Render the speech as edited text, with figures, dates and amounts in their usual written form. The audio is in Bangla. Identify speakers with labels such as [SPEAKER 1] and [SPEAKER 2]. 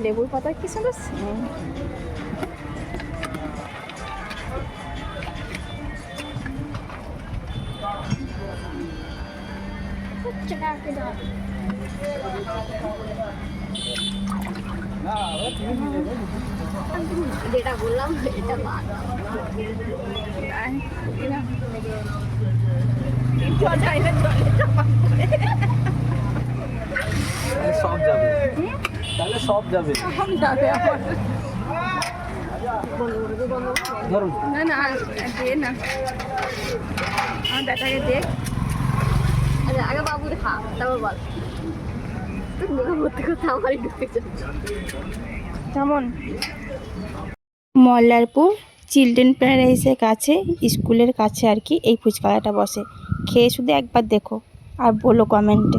[SPEAKER 1] লেবুর পাতা কি সুন্দর scent।
[SPEAKER 2] যেটা বললাম এটা
[SPEAKER 3] সব যাবে, তাহলে সব যাবে। ধরুন
[SPEAKER 1] না না দে না, আমার বেটাকে দেখ।
[SPEAKER 2] আচ্ছা আগে বাবু খা, তারপর বল। ভর্তি করতে আমারই ঢুকে যাচ্ছে।
[SPEAKER 1] কেমন? মল্লারপুর চিলড্রেন প্যারাডাইসের কাছে, স্কুলের কাছে আর কি এই ফুচকাটা বসে। খেয়ে শুধু একবার দেখো আর বলো কমেন্টে।